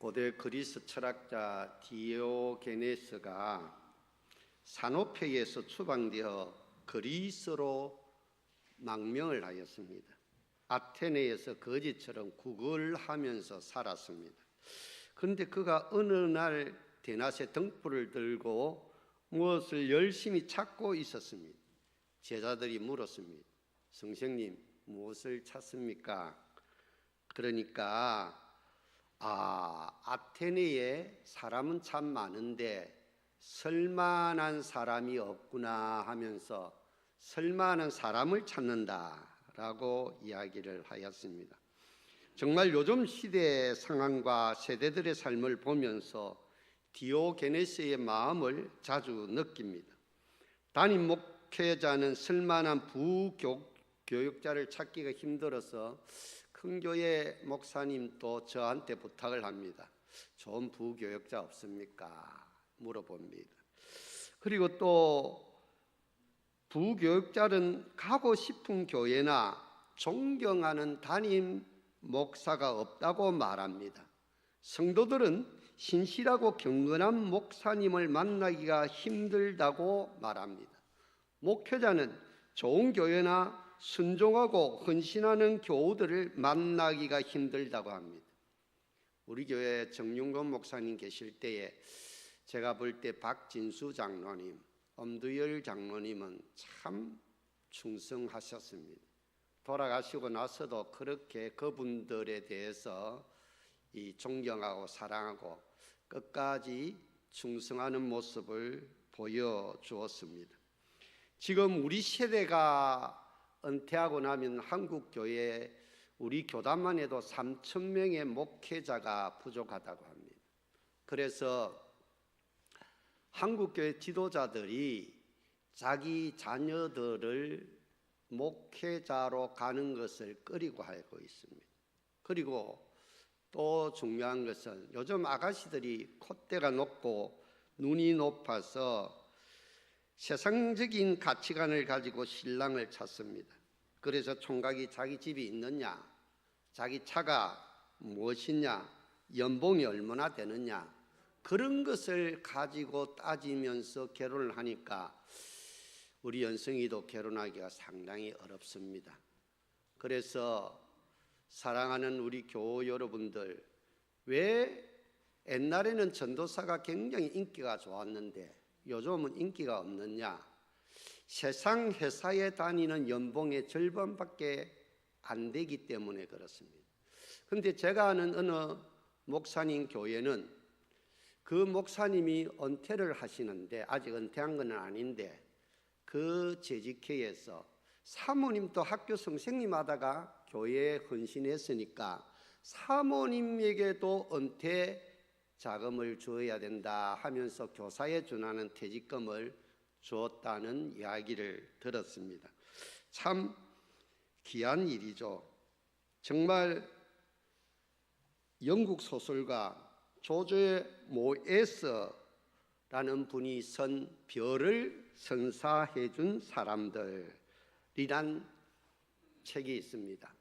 고대 그리스 철학자 디오게네스가 산호페에서 추방되어 그리스로 망명을 하였습니다. 아테네에서 거지처럼 구걸하면서 살았습니다. 그런데 그가 어느 날 대낮에 등불을 들고 무엇을 열심히 찾고 있었습니다. 제자들이 물었습니다. 선생님, 무엇을 찾습니까? 그러니까 아테네에 사람은 참 많은데 쓸만한 사람이 없구나 하면서 쓸만한 사람을 찾는다라고 이야기를 하였습니다. 정말 요즘 시대의 상황과 세대들의 삶을 보면서 디오게네스의 마음을 자주 느낍니다. 담임 목회자는 쓸만한 부교육자를 찾기가 힘들어서 큰 교회 목사님도 저한테 부탁을 합니다. 좋은 부교육자 없습니까? 물어봅니다. 그리고 또 부교육자는 가고 싶은 교회나 존경하는 담임 목사가 없다고 말합니다. 성도들은 신실하고 경건한 목사님을 만나기가 힘들다고 말합니다. 목회자는 좋은 교회나 순종하고 헌신하는 교우들을 만나기가 힘들다고 합니다. 우리 교회 정윤건 목사님 계실 때에 제가 볼 때 박진수 장로님, 엄두열 장로님은 참 충성하셨습니다. 돌아가시고 나서도 그렇게 그분들에 대해서 존경하고 사랑하고 끝까지 충성하는 모습을 보여주었습니다. 지금 우리 세대가 은퇴하고 나면 한국교회 우리 교단만 해도 3,000명의 목회자가 부족하다고 합니다. 그래서 한국교회 지도자들이 자기 자녀들을 목회자로 가는 것을 꺼리고 하고 있습니다. 그리고 또 중요한 것은 요즘 아가씨들이 콧대가 높고 눈이 높아서 세상적인 가치관을 가지고 신랑을 찾습니다. 그래서 총각이 자기 집이 있느냐, 자기 차가 무엇이냐, 연봉이 얼마나 되느냐, 그런 것을 가지고 따지면서 결혼을 하니까 우리 연승이도 결혼하기가 상당히 어렵습니다. 그래서 사랑하는 우리 교우 여러분들, 왜 옛날에는 전도사가 굉장히 인기가 좋았는데 요즘은 인기가 없느냐? 세상 회사에 다니는 연봉의 절반밖에 안 되기 때문에 그렇습니다. 그런데 제가 아는 어느 목사님 교회는 그 목사님이 은퇴를 하시는데, 아직 은퇴한 건 아닌데, 그 재직회에서 사모님도 학교 선생님 하다가 교회에 헌신했으니까 사모님에게도 은퇴 자금을 주어야 된다 하면서 교사에 준하는 퇴직금을 주었다는 이야기를 들었습니다. 참 귀한 일이죠. 정말 영국 소설가 조지 모에스라는 분이 쓴 별을 선사해 준 사람들이란 책이 있습니다.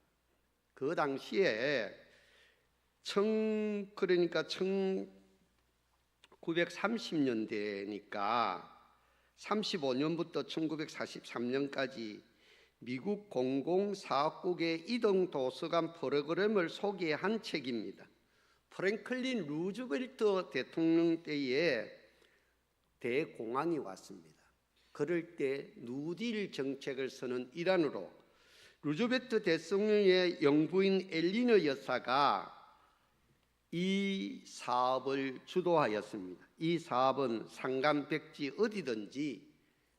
그 당시에 1930년대니까 35년부터 1943년까지 미국 공공사업국의 이동도서관 프로그램을 소개한 책입니다. 프랭클린 루즈벨트 대통령 때에 대공황이 왔습니다. 그럴 때 뉴딜 정책을 쓰는 일환으로 루즈벨트 대통령의 영부인 엘리너 여사가 이 사업을 주도하였습니다. 이 사업은 산간백지 어디든지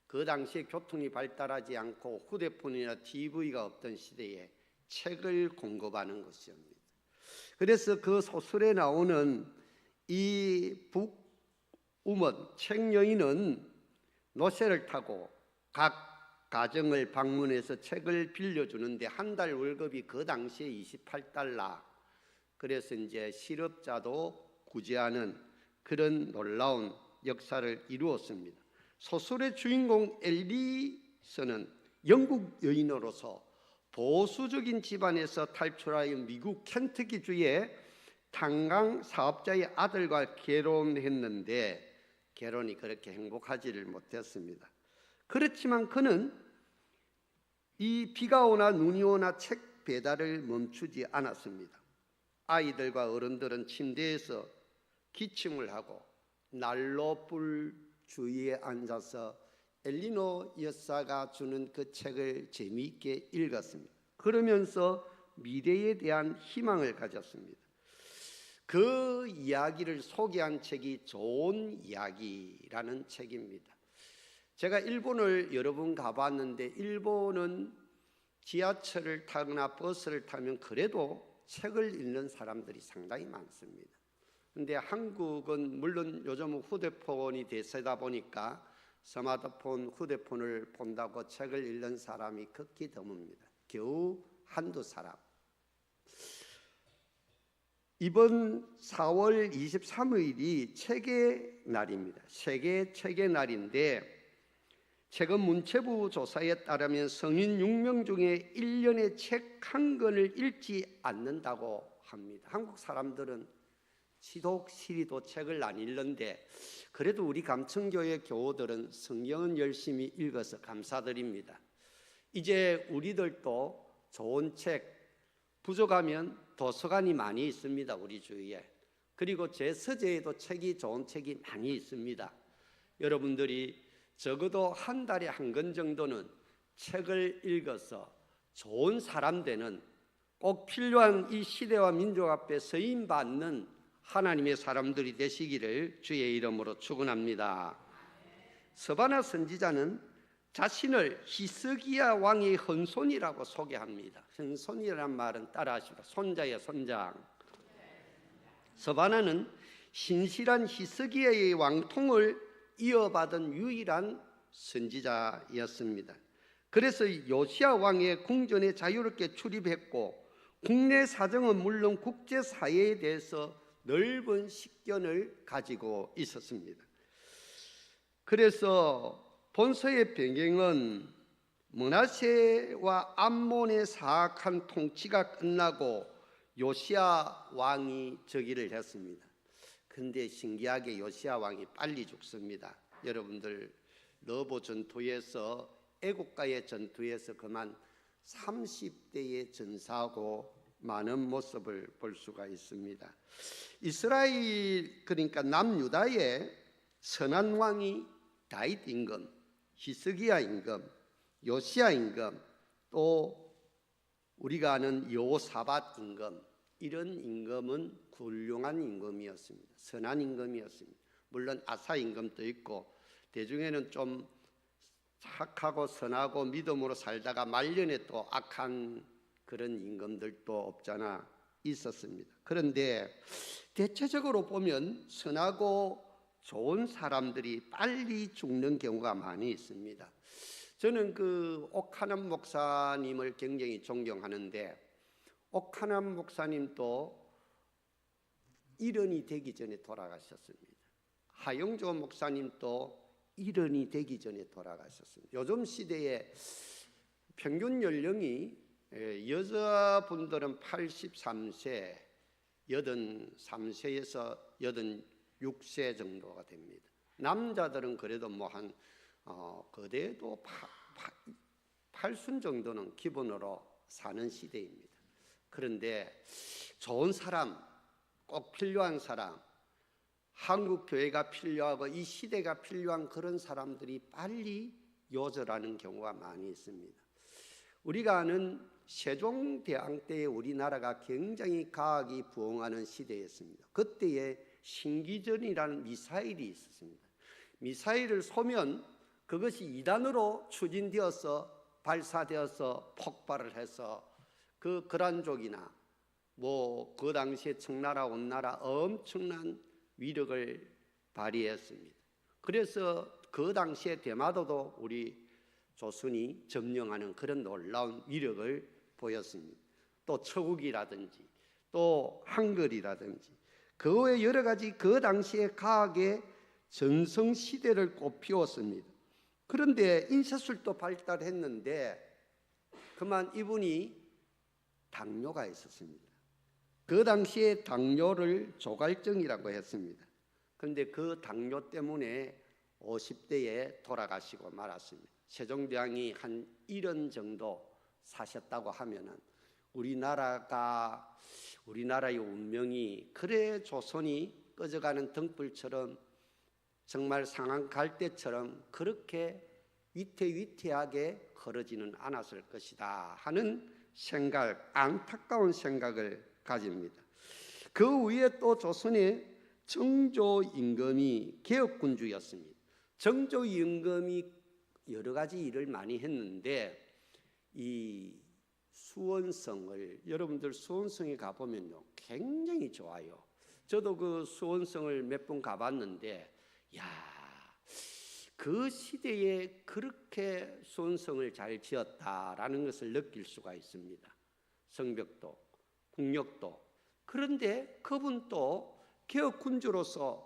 그 당시에 교통이 발달하지 않고 휴대폰이나 TV가 없던 시대에 책을 공급하는 것이었습니다. 그래서 그 소설에 나오는 이 북우먼 책 여인은 노새를 타고 각 가정을 방문해서 책을 빌려주는데 한 달 월급이 그 당시에 28달러. 그래서 이제 실업자도 구제하는 그런 놀라운 역사를 이루었습니다. 소설의 주인공 앨리스는 영국 여인으로서 보수적인 집안에서 탈출하여 미국 켄터키주의 탄광 사업자의 아들과 결혼했는데 결혼이 그렇게 행복하지를 못했습니다. 그렇지만 그는 이 비가 오나 눈이 오나 책 배달을 멈추지 않았습니다. 아이들과 어른들은 침대에서 기침을 하고 난로불 주위에 앉아서 엘리노 여사가 주는 그 책을 재미있게 읽었습니다. 그러면서 미래에 대한 희망을 가졌습니다. 그 이야기를 소개한 책이 좋은 이야기라는 책입니다. 제가 일본을 여러 번 가봤는데 일본은 지하철을 타거나 버스를 타면 그래도 책을 읽는 사람들이 상당히 많습니다. 그런데 한국은 물론 요즘은 휴대폰이 대세다 보니까 스마트폰, 휴대폰을 본다고 책을 읽는 사람이 극히 드뭅니다. 겨우 한두 사람. 이번 4월 23일이 책의 날입니다. 세계 책의 날인데 최근 문체부 조사에 따르면 성인 6명 중에 1년에 책 한 권을 읽지 않는다고 합니다. 한국 사람들은 시독시리도 책을 안 읽는데 그래도 우리 감천교회 교우들은 성경은 열심히 읽어서 감사드립니다. 이제 우리들도 좋은 책, 부족하면 도서관이 많이 있습니다. 우리 주위에. 그리고 제 서재에도 좋은 책이 많이 있습니다. 여러분들이 적어도 한 달에 한 권 정도는 책을 읽어서 좋은 사람 되는, 꼭 필요한 이 시대와 민족 앞에 서임받는 하나님의 사람들이 되시기를 주의 이름으로 축원합니다. 스바나 선지자는 자신을 히스기야 왕의 헌손이라고 소개합니다. 헌손이라는 말은 따라하시고 손자의 손장. 스바나는 신실한 히스기야의 왕통을 이어받은 유일한 선지자였습니다. 그래서 요시야 왕의 궁전에 자유롭게 출입했고 국내 사정은 물론 국제 사회에 대해서 넓은 식견을 가지고 있었습니다. 그래서 본서의 배경은 므낫세와 암몬의 사악한 통치가 끝나고 요시야 왕이 즉위를 했습니다. 근데 신기하게 요시야 왕이 빨리 죽습니다. 여러분들 러보 전투에서 애국가의 전투에서 그만 30대에 전사하고 많은 모습을 볼 수가 있습니다. 이스라엘 그러니까 남유다의 선한 왕이 다윗 임금, 히스기야 임금, 요시야 임금, 또 우리가 아는 여호사밧 임금, 이런 임금은 훌륭한 임금이었습니다. 선한 임금이었습니다. 물론 아사 임금도 있고 대중에는 좀 착하고 선하고 믿음으로 살다가 말년에 또 악한 그런 임금들도 없잖아 있었습니다. 그런데 대체적으로 보면 선하고 좋은 사람들이 빨리 죽는 경우가 많이 있습니다. 저는 그 옥하남 목사님을 굉장히 존경하는데 옥하남 목사님도 일흔이 되기 전에 돌아가셨습니다. 하영조 목사님도 일흔이 되기 전에 돌아가셨습니다. 요즘 시대에 평균 연령이 여자분들은 83세, 83세에서 86세 정도가 됩니다. 남자들은 그래도 뭐 한 그대도 80 정도는 기본으로 사는 시대입니다. 그런데 좋은 사람, 꼭 필요한 사람, 한국 교회가 필요하고 이 시대가 필요한 그런 사람들이 빨리 요절하는 경우가 많이 있습니다. 우리가 아는 세종대왕 때에 우리나라가 굉장히 과학이 부흥하는 시대였습니다. 그때에 신기전이라는 미사일이 있었습니다. 미사일을 쏘면 그것이 2단으로 추진되어서 발사되어서 폭발을 해서 그 거란족이나 뭐 그 당시에 청나라 원나라 엄청난 위력을 발휘했습니다. 그래서 그 당시에 대마도도 우리 조선이 점령하는 그런 놀라운 위력을 보였습니다. 또 처국이라든지 또 한글이라든지 그 외 여러 가지 그 당시의 과학의 전성시대를 꽃피웠습니다. 그런데 인쇄술도 발달했는데 그만 이분이 당뇨가 있었습니다. 그 당시에 당뇨를 조갈증이라고 했습니다. 그런데 그 당뇨 때문에 50대에 돌아가시고 말았습니다. 세종대왕이 한 1년 정도 사셨다고 하면은 우리나라의 운명이 그래 조선이 꺼져가는 등불처럼 정말 상한 갈대처럼 그렇게 위태위태하게 흐르지는 않았을 것이다 하는 생각, 안타까운 생각을 가집니다. 그 위에 또 조선의 정조임금이 개혁군주였습니다. 정조임금이 여러 가지 일을 많이 했는데 이 수원성을, 여러분들 수원성에 가보면요 굉장히 좋아요. 저도 그 수원성을 몇 번 가봤는데 그 시대에 그렇게 수원성을 잘 지었다라는 것을 느낄 수가 있습니다. 성벽도 국력도. 그런데 그분도 개혁군주로서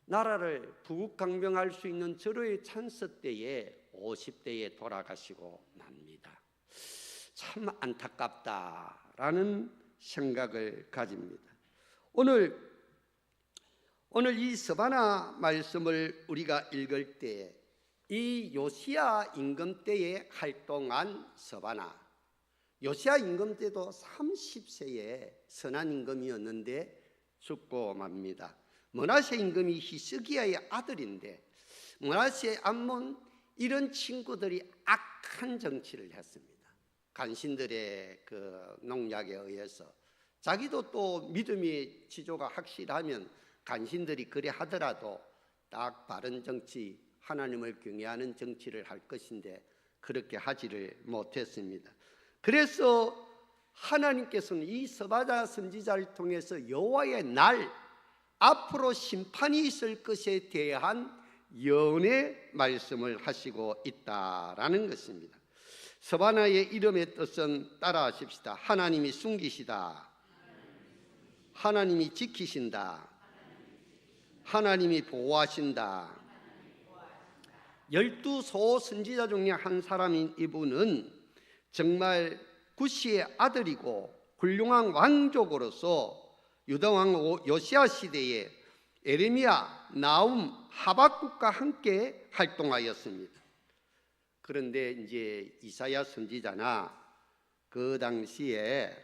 나라를 부국강병할 수 있는 절호의 찬스 때에 50대에 돌아가시고 납니다. 참 안타깝다라는 생각을 가집니다. 오늘 이 스바나 말씀을 우리가 읽을 때 이 요시야 임금 때에 활동한 스바나, 요시야 임금 때도 30세의 선한 임금이었는데 죽고 맙니다. 므낫세 임금이 히스기야의 아들인데 므낫세, 암몬 이런 친구들이 악한 정치를 했습니다. 간신들의 그 농약에 의해서 자기도 또 믿음의 지조가 확실하면 간신들이 그래 하더라도 딱 바른 정치, 하나님을 경외하는 정치를 할 것인데 그렇게 하지를 못했습니다. 그래서 하나님께서는 이 스바나 선지자를 통해서 여호와의 날, 앞으로 심판이 있을 것에 대한 예언의 말씀을 하시고 있다라는 것입니다. 스바나의 이름의 뜻은 따라하십시다. 하나님이 숨기시다, 하나님이 지키신다, 하나님이 보호하신다. 12소 선지자 중에 한 사람인 이분은 정말 구시의 아들이고 훌륭한 왕족으로서 유다왕 요시야 시대에 에레미야, 나훔, 하박국과 함께 활동하였습니다. 그런데 이제 이사야 선지자나 그 당시에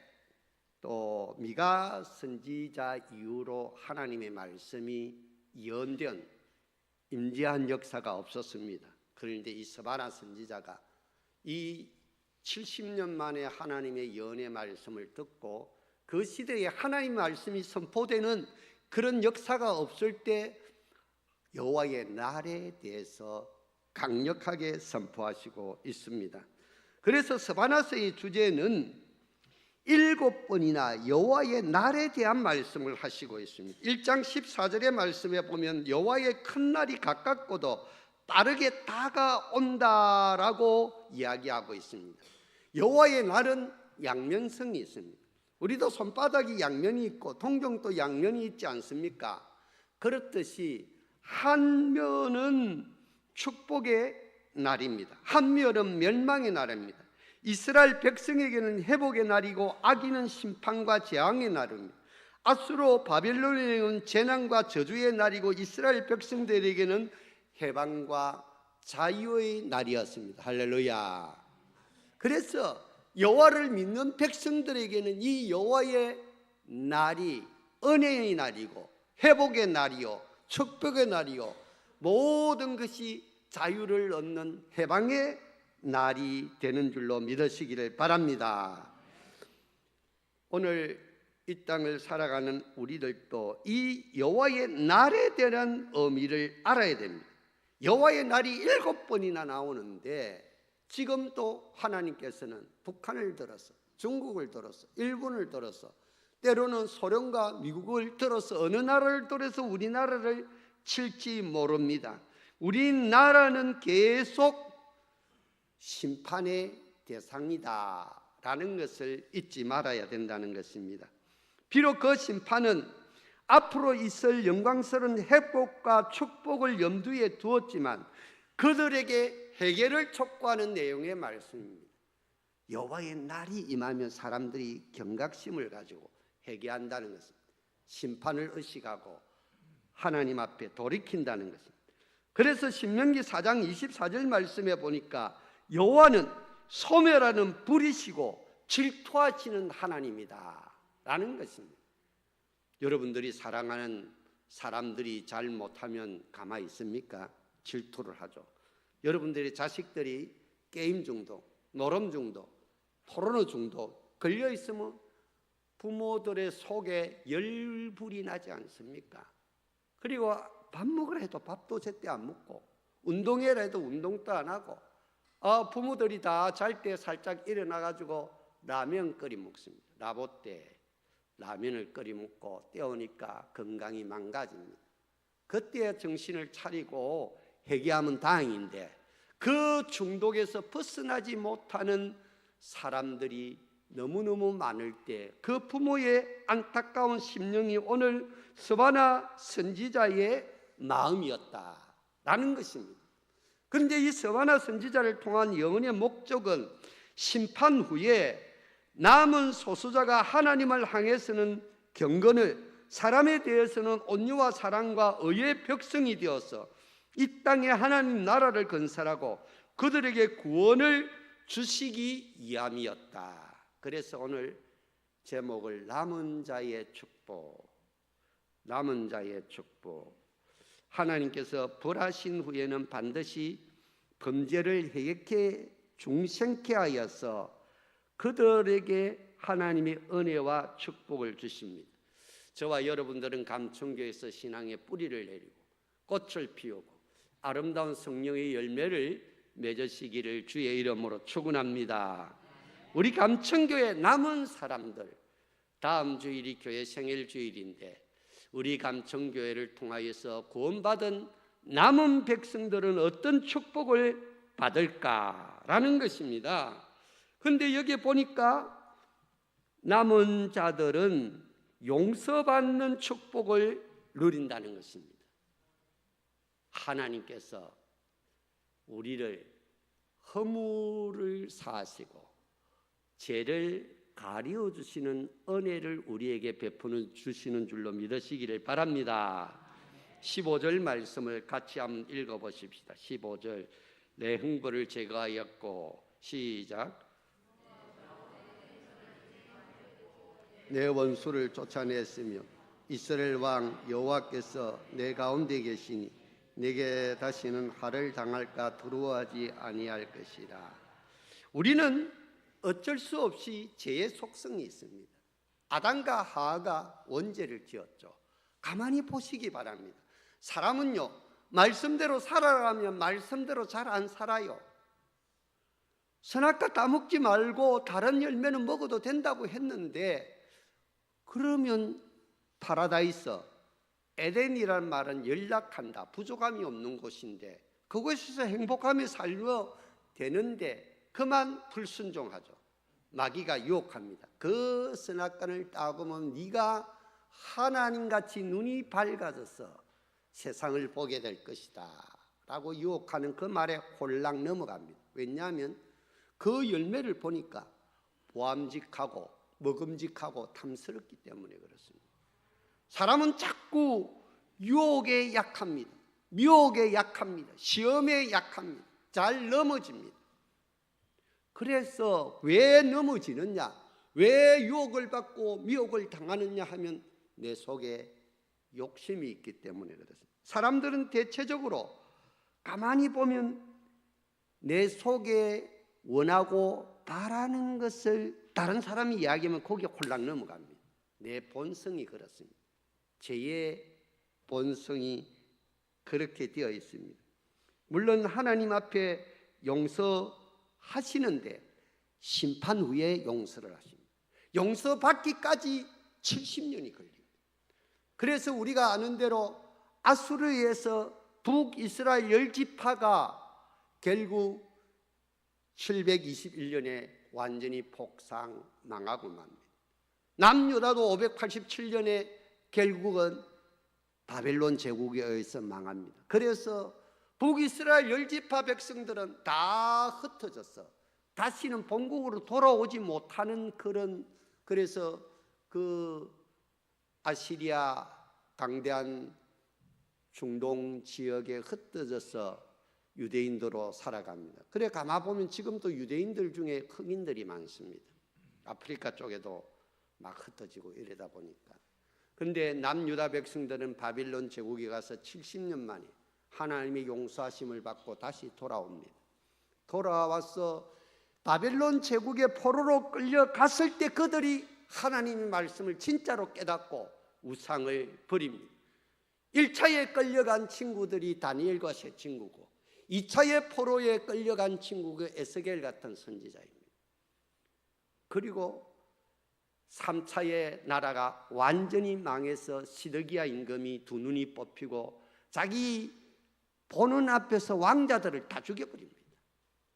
또 미가 선지자 이후로 하나님의 말씀이 예언된 임재한 역사가 없었습니다. 그런데 이 스바나 선지자가 이 70년 만에 하나님의 예언의 말씀을 듣고 그 시대에 하나님의 말씀이 선포되는 그런 역사가 없을 때 여호와의 날에 대해서 강력하게 선포하시고 있습니다. 그래서 스바나서의 주제는 7번이나 여호와의 날에 대한 말씀을 하시고 있습니다. 1장 14절의 말씀에 보면 여호와의 큰 날이 가깝고도 빠르게 다가온다라고 이야기하고 있습니다. 여호와의 날은 양면성이 있습니다. 우리도 손바닥이 양면이 있고 동정도 양면이 있지 않습니까? 그렇듯이 한 면은 축복의 날입니다. 한 면은 멸망의 날입니다. 이스라엘 백성에게는 회복의 날이고 악인은 심판과 재앙의 날입니다. 아수르 바벨론에는 재난과 저주의 날이고 이스라엘 백성들에게는 해방과 자유의 날이었습니다. 할렐루야. 그래서 여호와를 믿는 백성들에게는 이 여호와의 날이 은혜의 날이고 회복의 날이요 축복의 날이요 모든 것이 자유를 얻는 해방의 날이 되는 줄로 믿으시기를 바랍니다. 오늘 이 땅을 살아가는 우리들도 이 여호와의 날에 대한 의미를 알아야 됩니다. 여호와의 날이 7번이나 나오는데 지금 또 하나님께서는 북한을 들어서 중국을 들어서 일본을 들어서 때로는 소련과 미국을 들어서 어느 나라를 들어서 우리나라를 칠지 모릅니다. 우리나라는 계속 심판의 대상이다라는 것을 잊지 말아야 된다는 것입니다. 비록 그 심판은 앞으로 있을 영광스러운 회복과 축복을 염두에 두었지만 그들에게 해결을 촉구하는 내용의 말씀입니다. 여호와의 날이 임하면 사람들이 경각심을 가지고 회개한다는 것입니다. 심판을 의식하고 하나님 앞에 돌이킨다는 것입니다. 그래서 신명기 4장 24절 말씀에 보니까 여호와는 소멸하는 불이시고 질투하시는 하나님이다 라는 것입니다. 여러분들이 사랑하는 사람들이 잘못하면 가만히 있습니까? 질투를 하죠. 여러분들의 자식들이 게임 중독, 노름 중독, 포르노 중독 걸려 있으면 부모들의 속에 열불이 나지 않습니까? 그리고 밥 먹으라 해도 밥도 제때 안 먹고, 운동해라 해도 운동도 안 하고, 부모들이 다 잘 때 살짝 일어나가지고 라면 끓여 먹습니다. 라보 때 라면을 끓여 먹고 때우니까 건강이 망가집니다. 그때 정신을 차리고 회개하면 다행인데, 그 중독에서 벗어나지 못하는 사람들이 너무너무 많을 때 그 부모의 안타까운 심령이 오늘 스바나 선지자의 마음이었다라는 것입니다. 그런데 이 스바나 선지자를 통한 영원의 목적은 심판 후에 남은 소수자가 하나님을 향해서는 경건을, 사람에 대해서는 온유와 사랑과 의의 백성이 되어서 이 땅에 하나님 나라를 건설하고 그들에게 구원을 주시기 위함이었다. 그래서 오늘 제목을 남은 자의 축복, 남은 자의 축복. 하나님께서 벌하신 후에는 반드시 범죄를 해결케 중생케 하여서 그들에게 하나님의 은혜와 축복을 주십니다. 저와 여러분들은 감천교에서 신앙의 뿌리를 내리고 꽃을 피우고 아름다운 성령의 열매를 맺으시기를 주의 이름으로 축원합니다. 우리 감천교회 남은 사람들, 다음 주일이 교회 생일 주일인데 우리 감천교회를 통하여서 구원받은 남은 백성들은 어떤 축복을 받을까라는 것입니다. 그런데 여기에 보니까 남은 자들은 용서받는 축복을 누린다는 것입니다. 하나님께서 우리를 허물을 사하시고 죄를 가리워 주시는 은혜를 우리에게 베푸는 주시는 줄로 믿으시기를 바랍니다. 15절 말씀을 같이 한번 읽어보십시다. 15절. 내 흥보를 제거하였고, 시작. 내 원수를 쫓아냈으며 이스라엘 왕 여호와께서 내 가운데 계시니 내게 다시는 화를 당할까 두려워하지 아니할 것이라. 우리는 어쩔 수 없이 죄의 속성이 있습니다. 아담과 하와가 원죄를 지었죠. 가만히 보시기 바랍니다. 사람은요, 말씀대로 살아가면 말씀대로 잘 안 살아요. 선악과 따먹지 말고 다른 열매는 먹어도 된다고 했는데, 그러면 파라다이스, 에덴이라는 말은 연락한다, 부족함이 없는 곳인데 그곳에서 행복하며 살면 되는데 그만 불순종하죠. 마귀가 유혹합니다. 그 선악과를 따보면 네가 하나님같이 눈이 밝아져서 세상을 보게 될 것이다 라고 유혹하는 그 말에 홀랑 넘어갑니다. 왜냐하면 그 열매를 보니까 보암직하고 먹음직하고 탐스럽기 때문에 그렇습니다. 사람은 자꾸 유혹에 약합니다. 미혹에 약합니다. 시험에 약합니다. 잘 넘어집니다. 그래서 왜 넘어지느냐, 왜 유혹을 받고 미혹을 당하느냐 하면 내 속에 욕심이 있기 때문에 그렇습니다. 사람들은 대체적으로 가만히 보면 내 속에 원하고 바라는 것을 다른 사람이 이야기하면 거기에 홀랑 넘어갑니다. 내 본성이 그렇습니다. 죄의 본성이 그렇게 되어 있습니다. 물론 하나님 앞에 용서하시는데 심판 후에 용서를 하십니다. 용서받기까지 70년이 걸립니다. 그래서 우리가 아는 대로 아수르에서 북이스라엘 10지파가 결국 721년에 완전히 폭상 망하고 맙니다. 남유다도 587년에 결국은 바벨론 제국에 의해서 망합니다. 그래서 북이스라엘 10지파 백성들은 다 흩어져서 다시는 본국으로 돌아오지 못하는 그래서 그 아시리아 강대한 중동 지역에 흩어져서 유대인으로 살아갑니다. 그래 가만 보면 지금도 유대인들 중에 흑인들이 많습니다. 아프리카 쪽에도 막 흩어지고 이러다 보니까. 그런데 남유다 백성들은 바빌론 제국에 가서 70년 만에 하나님의 용서하심을 받고 다시 돌아옵니다. 돌아와서 바벨론 제국의 포로로 끌려갔을 때 그들이 하나님의 말씀을 진짜로 깨닫고 우상을 버립니다. 1차에 끌려간 친구들이 다니엘과 세 친구고 2차의 포로에 끌려간 친구가 에스겔 같은 선지자입니다. 그리고 3차의 나라가 완전히 망해서 시드기야 임금이 두 눈이 뽑히고 자기 보는 앞에서 왕자들을 다 죽여버립니다.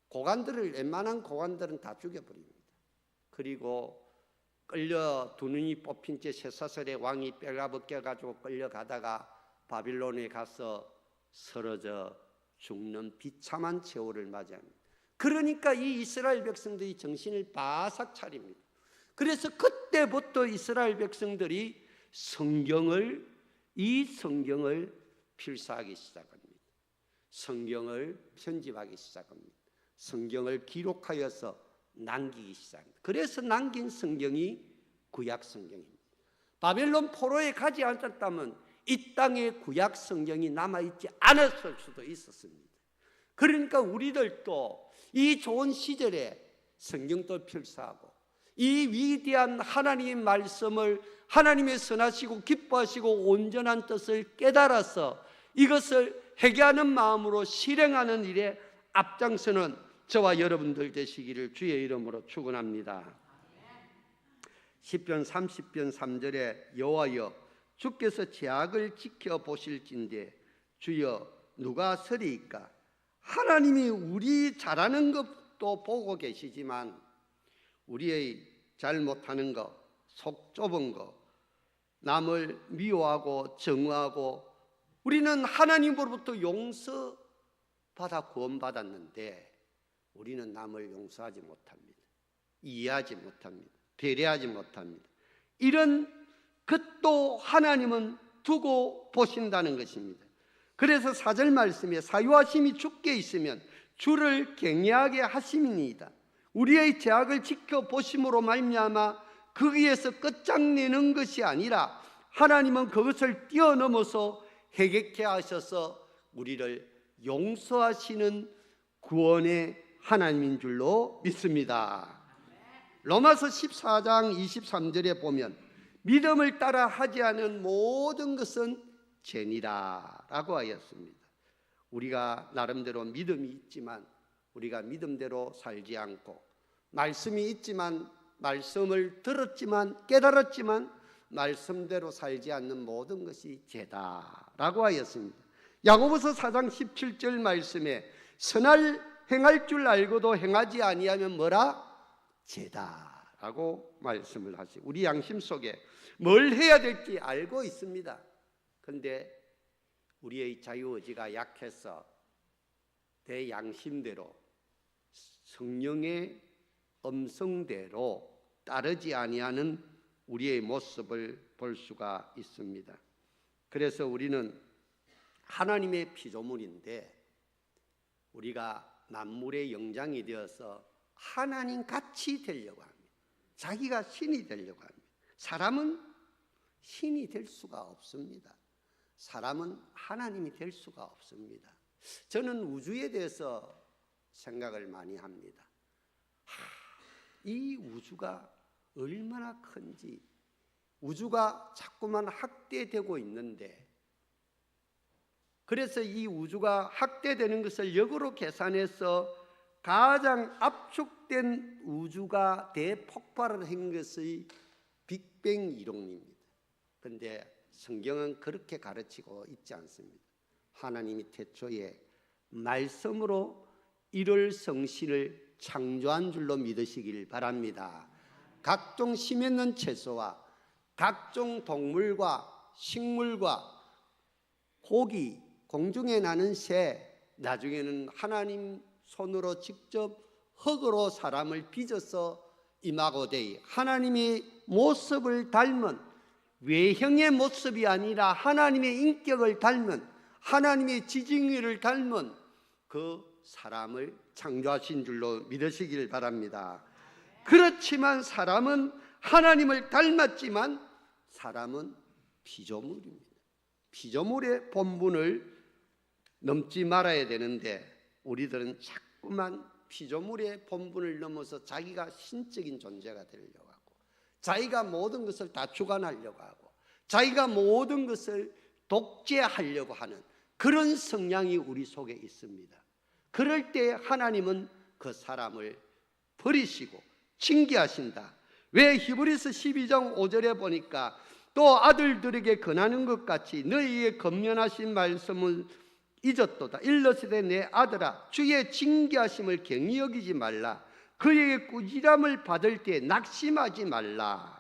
고관들을, 웬만한 고관들은 다 죽여버립니다. 그리고 끌려 두 눈이 뽑힌 채 쇠사슬에 왕이 뼈가 벗겨가지고 끌려가다가 바빌론에 가서 쓰러져 죽는 비참한 최후를 맞이합니다. 그러니까 이 이스라엘 백성들이 정신을 바싹 차립니다. 그래서 그때부터 이스라엘 백성들이 이 성경을 필사하기 시작합니다. 성경을 편집하기 시작합니다. 성경을 기록하여서 남기기 시작합니다. 그래서 남긴 성경이 구약 성경입니다. 바벨론 포로에 가지 않았다면 이 땅에 구약 성경이 남아있지 않았을 수도 있었습니다. 그러니까 우리들도 이 좋은 시절에 성경도 필사하고 이 위대한 하나님의 말씀을 하나님의 선하시고 기뻐하시고 온전한 뜻을 깨달아서 이것을 회개하는 마음으로 실행하는 일에 앞장서는 저와 여러분들 되시기를 주의 이름으로 축원합니다. 시편 30편 3절에 여호와여 주께서 죄악을 지켜보실진대 주여 누가 서리이까. 하나님이 우리 잘하는 것도 보고 계시지만 우리의 잘못하는 것, 속 좁은 것, 남을 미워하고 정의하고 우리는 하나님으로부터 용서받아 구원받았는데 우리는 남을 용서하지 못합니다. 이해하지 못합니다. 배려하지 못합니다. 이런 것도 하나님은 두고 보신다는 것입니다. 그래서 4절 말씀에 사유하심이 주께 있으면 주를 경외하게 하심이니이다. 우리의 죄악을 지켜보심으로 말미암아 거기에서 끝장내는 것이 아니라 하나님은 그것을 뛰어넘어서 회개케 하셔서 우리를 용서하시는 구원의 하나님인 줄로 믿습니다. 로마서 14장 23절에 보면 믿음을 따라 하지 않은 모든 것은 죄니라 라고 하였습니다. 우리가 나름대로 믿음이 있지만 우리가 믿음대로 살지 않고 말씀이 있지만 말씀을 들었지만 깨달았지만 말씀대로 살지 않는 모든 것이 죄다 라고 하였습니다. 야고보서 4장 17절 말씀에 선할 행할 줄 알고도 행하지 아니하면 뭐라? 죄다 라고 말씀을 하시고 우리 양심 속에 뭘 해야 될지 알고 있습니다. 그런데 우리의 자유의지가 약해서 내 양심대로 성령의 음성대로 따르지 아니하는 우리의 모습을 볼 수가 있습니다. 그래서 우리는 하나님의 피조물인데 우리가 만물의 영장이 되어서 하나님 같이 되려고 합니다. 자기가 신이 되려고 합니다. 사람은 신이 될 수가 없습니다. 사람은 하나님이 될 수가 없습니다. 저는 우주에 대해서 생각을 많이 합니다. 이 우주가 얼마나 큰지, 우주가 자꾸만 확대되고 있는데 그래서 이 우주가 확대되는 것을 역으로 계산해서 가장 압축된 우주가 대폭발을 한 것의 빅뱅 이론입니다. 그런데 성경은 그렇게 가르치고 있지 않습니다. 하나님이 태초에 말씀으로 일월 성신을 창조한 줄로 믿으시길 바랍니다. 각종 심있는 채소와 각종 동물과 식물과 고기, 공중에 나는 새, 나중에는 하나님 손으로 직접 흙으로 사람을 빚어서 이마고데이 하나님의 모습을 닮은, 외형의 모습이 아니라 하나님의 인격을 닮은, 하나님의 지정의를 닮은 그 사람을 창조하신 줄로 믿으시길 바랍니다. 그렇지만 사람은 하나님을 닮았지만 사람은 피조물입니다. 피조물의 본분을 넘지 말아야 되는데 우리들은 자꾸만 피조물의 본분을 넘어서 자기가 신적인 존재가 되려고 하고, 자기가 모든 것을 다 주관하려고 하고, 자기가 모든 것을 독재하려고 하는 그런 성향이 우리 속에 있습니다. 그럴 때 하나님은 그 사람을 버리시고 징계하신다. 왜 히브리서 12장 5절에 보니까 또 아들들에게 권하는 것 같이 너희에게 권면하신 말씀을 잊었도다. 일러스되 내 아들아 주의 징계하심을 경히 여기지 말라. 그에게 꾸지람을 받을 때 낙심하지 말라.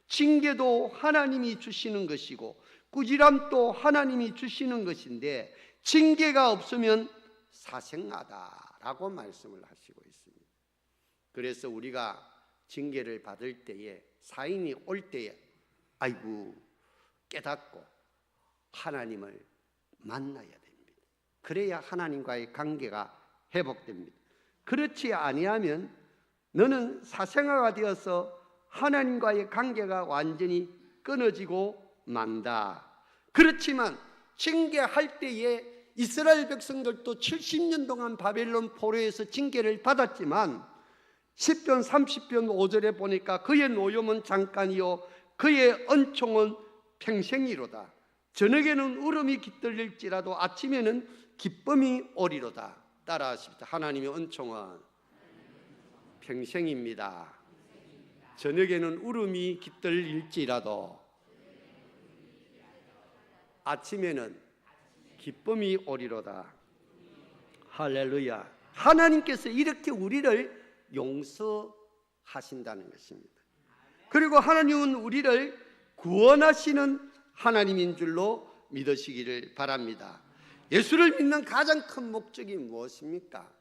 징계도 하나님이 주시는 것이고 꾸지람도 하나님이 주시는 것인데 징계가 없으면 사생하다라고 말씀을 하시고 있습니다. 그래서 우리가 징계를 받을 때에, 사인이 올 때에 아이고 깨닫고 하나님을 만나야 됩니다. 그래야 하나님과의 관계가 회복됩니다. 그렇지 아니하면 너는 사생아가 되어서 하나님과의 관계가 완전히 끊어지고 만다. 그렇지만 징계할 때에 이스라엘 백성들도 70년 동안 바벨론 포로에서 징계를 받았지만 10편 30편 5절에 보니까 그의 노염은 잠깐이요 그의恩총은 평생이로다. 저녁에는 울음이 깃들릴지라도 아침에는 기쁨이 오리로다. 따라하십시다. 하나님의恩총은 평생입니다. 저녁에는 울음이 깃들릴지라도 아침에는 기쁨이 오리로다. 할렐루야. 하나님께서 이렇게 우리를 용서하신다는 것입니다. 그리고 하나님은 우리를 구원하시는 하나님인 줄로 믿으시기를 바랍니다. 예수를 믿는 가장 큰 목적이 무엇입니까?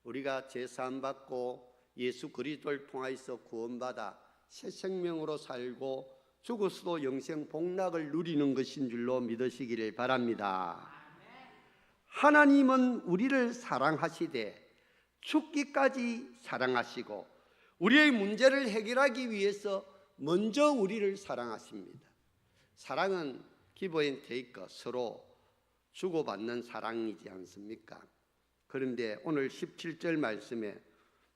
우리가 제사함 받고 예수 그리스도를 통하여서 구원받아 새 생명으로 살고 죽어서도 영생 복락을 누리는 것인 줄로 믿으시기를 바랍니다. 하나님은 우리를 사랑하시되 죽기까지 사랑하시고 우리의 문제를 해결하기 위해서 먼저 우리를 사랑하십니다. 사랑은 기본 테이크, 서로 주고받는 사랑이지 않습니까? 그런데 오늘 17절 말씀에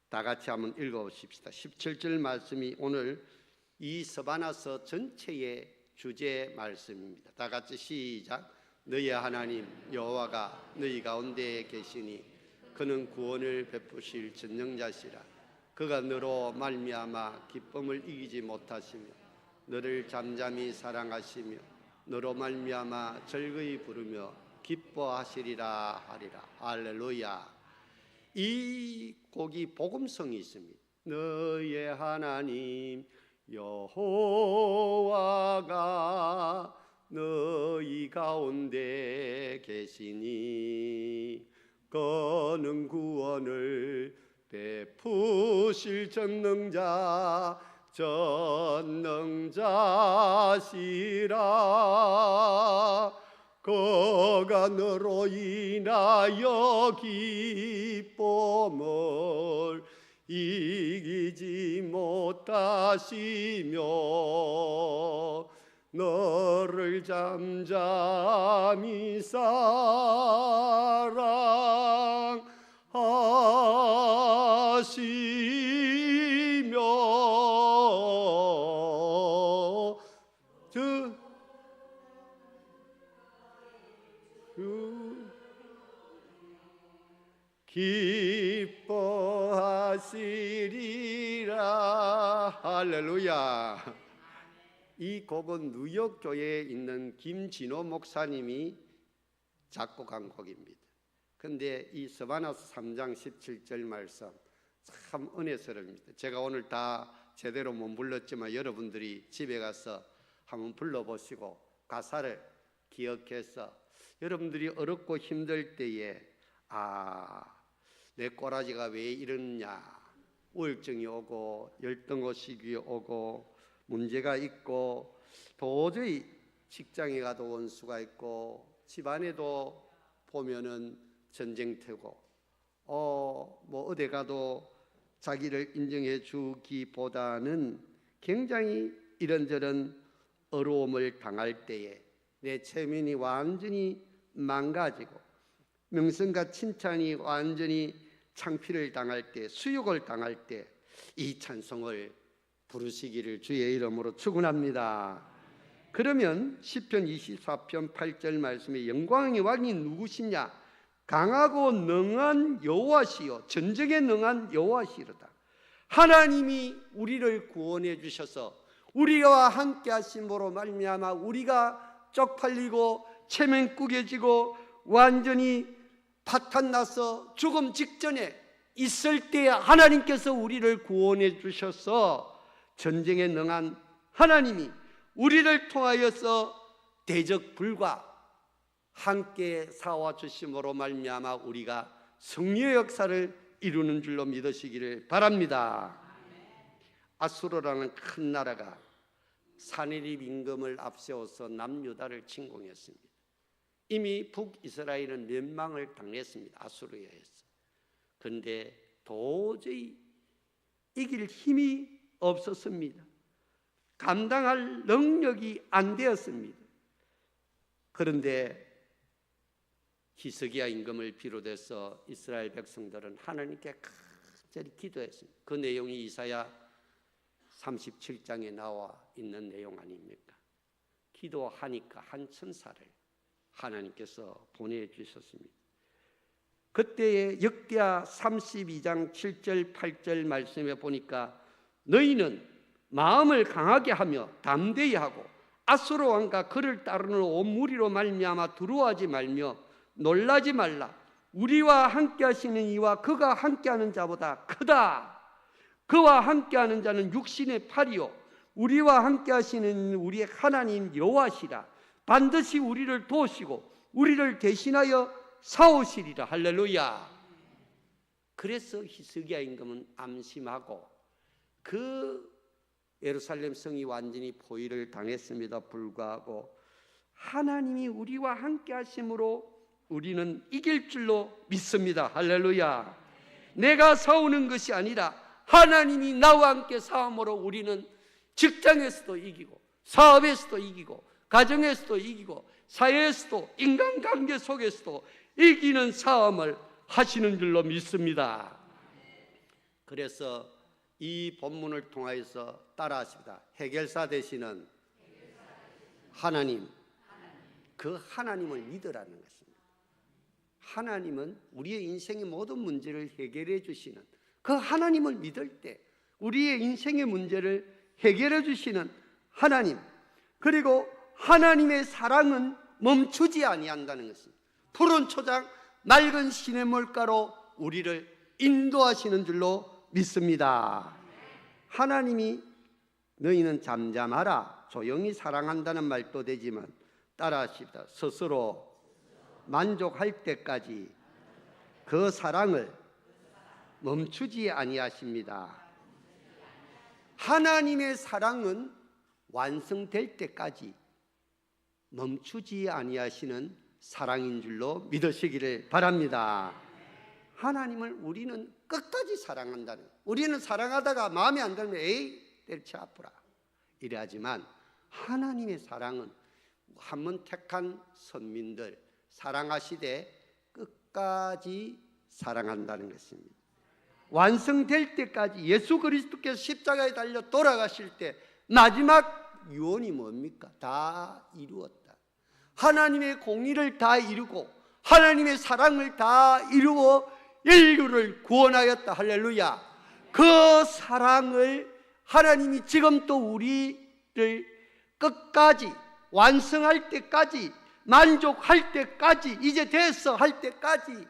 다 같이 한번 읽어보십시다. 17절 말씀이 오늘 이 서바나서 전체의 주제 말씀입니다. 다 같이 시작. 너희 하나님 여호와가 너희 가운데 계시니 그는 구원을 베푸실 전능자시라. 그가 너로 말미암아 기쁨을 이기지 못하시며 너를 잠잠히 사랑하시며 너로 말미암아 즐거이 부르며 기뻐하시리라 하리라. 할렐루야. 이 곡이 복음성이 있습니다. 너의 하나님 여호와가 너희 가운데 계시니 그는 구원을 베푸실 전능자시라. 그가 너로 인하여 기쁨을 이기지 못하시며 너를 잠잠히 사랑하시며 기뻐하시리라. 할렐루야. 이 곡은 뉴욕 교회에 있는 김진호 목사님이 작곡한 곡입니다. 근데 이 서바나서 3장 17절 말씀 참 은혜스럽습니다. 제가 오늘 다 제대로 못 불렀지만 여러분들이 집에 가서 한번 불러보시고 가사를 기억해서 여러분들이 어렵고 힘들 때에 내 꼬라지가 왜 이러냐, 우울증이 오고 열등의식이 오고 문제가 있고 도저히 직장에 가도 원수가 있고 집안에도 보면은 전쟁터고 뭐 어디 가도 자기를 인정해 주기보다는 굉장히 이런저런 어려움을 당할 때에 내 체면이 완전히 망가지고 명성과 칭찬이 완전히 창피를 당할 때, 수욕을 당할 때 이 찬송을 부르시기를 주의 이름으로 축원합니다. 그러면 시편 24편 8절 말씀에 영광의 왕이 누구시냐? 강하고 능한 여호와시요 전쟁에 능한 여호와시로다. 하나님이 우리를 구원해 주셔서 우리와 함께 하심으로 말미암아 우리가 쪽팔리고 체면 구겨지고 완전히 파탄나서 죽음 직전에 있을 때 하나님께서 우리를 구원해 주셔서 전쟁에 능한 하나님이 우리를 통하여서 대적 불과 함께 싸워 주심으로 말미암아 우리가 승리의 역사를 이루는 줄로 믿으시기를 바랍니다. 아수르라는 큰 나라가 사내립 임금을 앞세워서 남유다를 침공했습니다. 이미 북이스라엘은 멸망을 당했습니다. 아수르에 의해서. 그런데 도저히 이길 힘이 없었습니다. 감당할 능력이 안 되었습니다. 그런데 히스기야 임금을 비롯해서 이스라엘 백성들은 하나님께 간절히 기도했습니다. 그 내용이 이사야 37장에 나와 있는 내용 아닙니까? 기도하니까 한 천사를 하나님께서 보내주셨습니다. 그때의 역대하 32장 7절 8절 말씀에 보니까 너희는 마음을 강하게 하며 담대히 하고 아수르 왕과 그를 따르는 온 무리로 말미암아 두려워하지 말며 놀라지 말라. 우리와 함께 하시는 이와 그가 함께하는 자보다 크다. 그와 함께하는 자는 육신의 팔이요 우리와 함께 하시는 우리의 하나님 여호와시라. 반드시 우리를 도우시고 우리를 대신하여 싸우시리라. 할렐루야. 그래서 히스기야 임금은 암심하고 그 예루살렘 성이 완전히 포위를 당했습니다. 불구하고 하나님이 우리와 함께 하심으로 우리는 이길 줄로 믿습니다. 할렐루야. 내가 싸우는 것이 아니라 하나님이 나와 함께 싸움으로 우리는 직장에서도 이기고 사업에서도 이기고 가정에서도 이기고 사회에서도 인간관계 속에서도 이기는 싸움을 하시는 줄로 믿습니다. 그래서 이 본문을 통하여서 따라하십니다. 해결사 되시는 하나님, 그 하나님을 믿으라는 것입니다. 하나님은 우리의 인생의 모든 문제를 해결해 주시는 그 하나님을 믿을 때 우리의 인생의 문제를 해결해 주시는 하나님, 그리고 하나님의 사랑은 멈추지 아니한다는 것입니다. 푸른 초장 맑은 시냇물가로 우리를 인도하시는 줄로 믿습니다. 하나님이 너희는 잠잠하라 조용히 사랑한다는 말도 되지만 따라하십니다. 스스로 만족할 때까지 그 사랑을 멈추지 아니하십니다. 하나님의 사랑은 완성될 때까지 멈추지 아니하시는 사랑인 줄로 믿으시기를 바랍니다. 하나님을 우리는 끝까지 사랑한다는, 우리는 사랑하다가 마음에 안 들면 에이 때려쳐 아프라 이래하지만 하나님의 사랑은 한 번 택한 선민들 사랑하시되 끝까지 사랑한다는 것입니다. 완성될 때까지 예수 그리스도께서 십자가에 달려 돌아가실 때 마지막 유언이 뭡니까? 다 이루었다. 하나님의 공의를 다 이루고 하나님의 사랑을 다 이루어 인류를 구원하였다. 할렐루야. 그 사랑을 하나님이 지금 또 우리를 끝까지 완성할 때까지 만족할 때까지 이제 됐어 할 때까지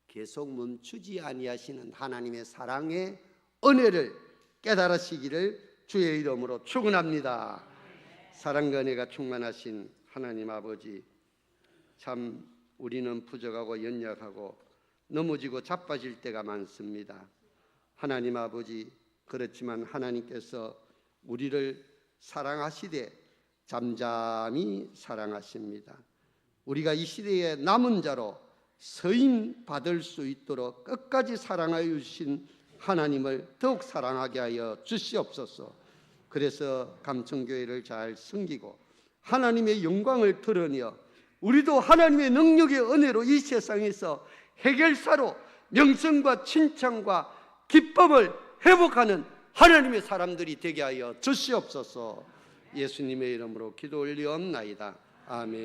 계속 멈추지 아니하시는 하나님의 사랑의 은혜를 깨달으시기를 주의 이름으로 축원합니다. 사랑과 은혜가 충만하신 하나님 아버지, 참 우리는 부족하고 연약하고 넘어지고 자빠질 때가 많습니다. 하나님 아버지, 그렇지만 하나님께서 우리를 사랑하시되 잠잠히 사랑하십니다. 우리가 이 시대의 남은 자로 서임 받을 수 있도록 끝까지 사랑하여 주신 하나님을 더욱 사랑하게 하여 주시옵소서. 그래서 감천교회를 잘 섬기고 하나님의 영광을 드러내어 우리도 하나님의 능력의 은혜로 이 세상에서 해결사로 명성과 칭찬과 기쁨을 회복하는 하나님의 사람들이 되게 하여 주시옵소서. 예수님의 이름으로 기도 올리옵나이다. 아멘.